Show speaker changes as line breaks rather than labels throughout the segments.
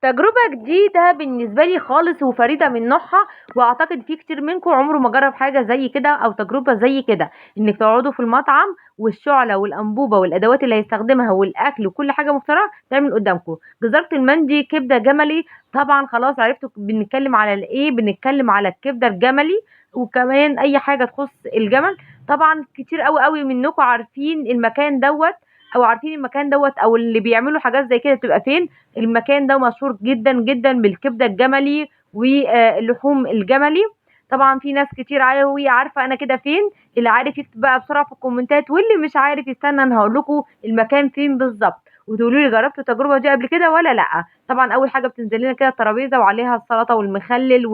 تجربة جديدة بالنسبة لي خالص وفريدة من نوعها، واعتقد في كتير منكم عمره ما جرب حاجة زي كده او تجربة زي كده، انك تقعدوا في المطعم والشعلة والانبوبة والادوات اللي هيستخدمها والاكل وكل حاجة مخترعة تعمل قدامكم. جزرة المندي كبدة جملي. طبعا خلاص عرفتوا بنتكلم على الايه، بنتكلم على الكبدة الجملي، وكمان اي حاجة تخص الجمل. طبعا كتير قوي منكم عارفين المكان دوت، او عارفين المكان دوت، او اللي بيعملوا حاجات زي كده بتبقى فين. المكان ده مشهور جدا جدا بالكبده الجملي واللحوم الجملي. طبعا في ناس كتير قوي عارفه انا كده فين. اللي عارف يكتب بقى بسرعه في الكومنتات، واللي مش عارف يستنى انا هقول لكم المكان فين بالظبط، وتقولوا لي جربتوا التجربه دي قبل كده ولا لا. طبعا اول حاجه بتنزل لنا كده الترابيزه وعليها السلطه والمخلل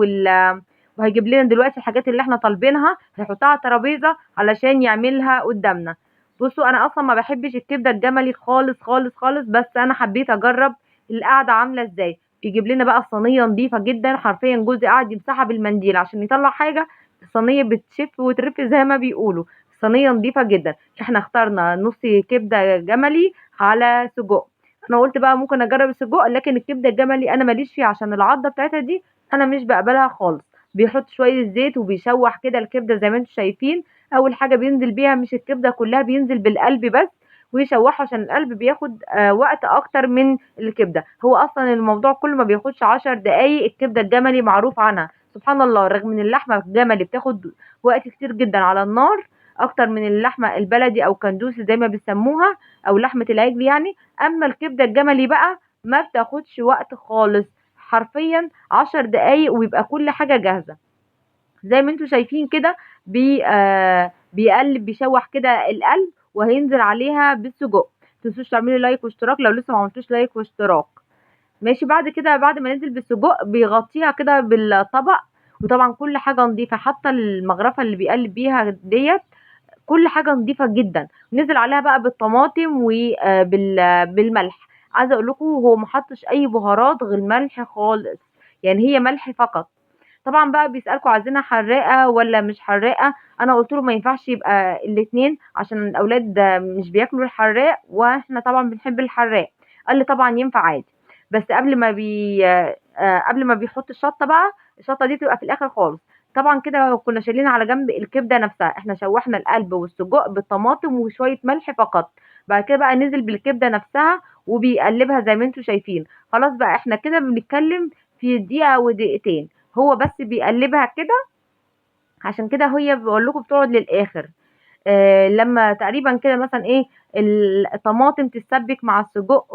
وهيجيب لنا دلوقتي الحاجات اللي احنا طالبينها، هيحطها على الترابيزه علشان يعملها قدامنا. بصوا انا اصلا ما بحبش الكبده الجملي خالص خالص خالص، بس انا حبيت اجرب القعده عامله ازاي. بيجيب لنا بقى الصينيه نظيفه جدا، حرفيا جوزي قاعد يمسحها بالمنديل عشان يطلع حاجه. الصينيه بتشف وترف زي ما بيقولوا. صينيه نظيفه جدا. احنا اخترنا نص كبده جملي على سجق. انا قلت بقى ممكن اجرب السجق، لكن الكبده الجملي انا ماليش فيها عشان العضه بتاعتها دي انا مش بقبلها خالص. بيحط شويه زيت وبيشوح كده الكبده زي ما انتم شايفين. اول حاجه بينزل بيها مش الكبده كلها، بينزل بالقلب بس، ويشوحه عشان القلب بياخد وقت اكتر من الكبده. هو اصلا الموضوع كله ما بياخدش 10 دقايق. الكبده الجملي معروف عنها سبحان الله، رغم ان اللحمه الجملي بتاخد وقت كتير جدا على النار اكتر من اللحمه البلدي او كندوسي زي ما بيسموها، او لحمه العجل يعني. اما الكبده الجملي بقى ما بتاخدش وقت خالص، حرفيا 10 دقايق ويبقى كل حاجه جاهزه زي ما انتم شايفين كده. بيقلب بيشوح كده القلب، وهينزل عليها بالسجق. متنسوش تعملوا لايك واشتراك لو لسه ما عملتوش لايك واشتراك. ماشي. بعد كده بعد ما ننزل بالسجق بيغطيها كده بالطبق. وطبعا كل حاجه نظيفه، حتى المغرفه اللي بيقلب بيها ديت كل حاجه نظيفه جدا. نزل عليها بقى بالطماطم وبالملح. عايزه اقول لكم هو ما حطش اي بهارات غير ملح خالص، يعني هي ملح فقط. طبعا بقى بيسألكوا عايزينها حراقة ولا مش حراقة. انا قلت له ما ينفعش يبقى الاتنين عشان الاولاد مش بياكلوا الحراق، واحنا طبعا بنحب الحراق. قال لي طبعا ينفع عادي، بس قبل ما بيحط الشطة بقى. الشطة دي تبقى في الاخر خالص. طبعا كده كنا شايلين على جنب الكبدة نفسها. احنا شوحنا القلب والسجق بالطماطم وشوية ملح فقط. بعد كده بقى نزل بالكبدة نفسها وبيقلبها زي ما انتم شايفين. خلاص بقى احنا كده بنتكلم في دقيقة او دقيقتين. هو بس بيقلبها كده، عشان كده هي بقول لكم بتقعد للاخر. لما تقريبا كده مثلا ايه الطماطم تتسبك مع السجق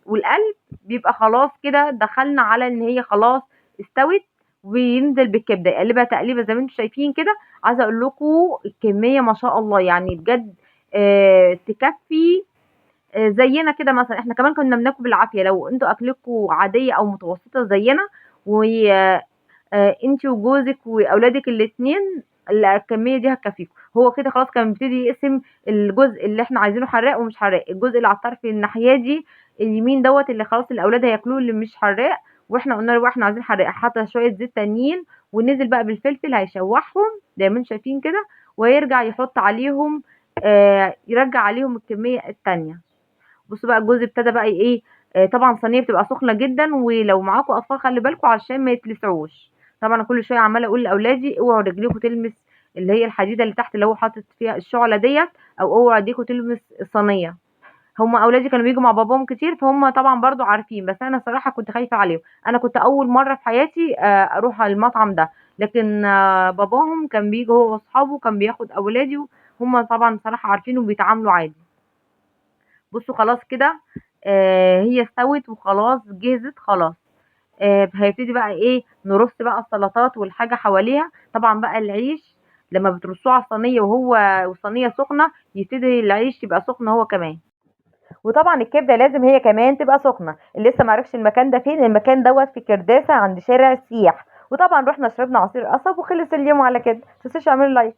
والقلب، بيبقى خلاص كده دخلنا على ان هي خلاص استوت. وينزل بالكبده يقلبها تقليبه زي ما انتم شايفين كده. عايزه اقول لكم الكميه ما شاء الله يعني بجد تكفي. زينا كده مثلا احنا كمان كنا بناكل بالعافيه. لو انتوا اكلكم عاديه او متوسطه زينا، وانتي وجوزك واولادك الاثنين، الكميه دي هتكفيكم. هو كده خلاص كان بيبتدي يقسم الجزء اللي احنا عايزينه حراق ومش حراق. الجزء اللي على الطرف الناحيه دي اليمين دوت اللي خلاص الاولاد هياكلوه اللي مش حراق، واحنا قلنا له بقى احنا عايزين حراق. حط شويه زيت تانيين ونزل بقى بالفلفل هيشوحهم زي ما انتم شايفين كده، ويرجع يحط عليهم يرجع عليهم الكميه التانيه. بصوا بقى الجوز ابتدى بقى ايه. طبعا صينيه بتبقى سخنه جدا، ولو معاكم اطفال خلي بالكم عشان ما يتلسعوش. طبعا كل شويه عماله اقول لاولادي اوعوا رجليكم تلمس اللي هي الحديده اللي تحت اللي هو حاطط فيها الشعله ديت، او اوعوا ايديكم تلمس الصينيه. هم اولادي كانوا بيجوا مع باباهم كتير، فهم طبعا برضو عارفين، بس انا صراحه كنت خايفه عليهم. انا كنت اول مره في حياتي اروح على المطعم ده، لكن باباهم كان بيجي هو واصحابه، كان بياخد اولادي، هم طبعا صراحه عارفين وبيتعاملوا عادي. بصوا خلاص كده هي استوت وخلاص جهزت خلاص. هيبتدي بقى ايه نرص بقى السلطات والحاجه حواليها. طبعا بقى العيش لما بترصوه على الصينيه والصينيه سخنه يبتدي العيش يبقى سخن هو كمان. وطبعا الكبده لازم هي كمان تبقى سخنه. اللي لسه معرفش المكان ده فين، المكان دوت في كرداسه عند شارع السياح. وطبعا رحنا شربنا عصير قصب وخلص اليوم على كده. متنسوش تعملوا لايك.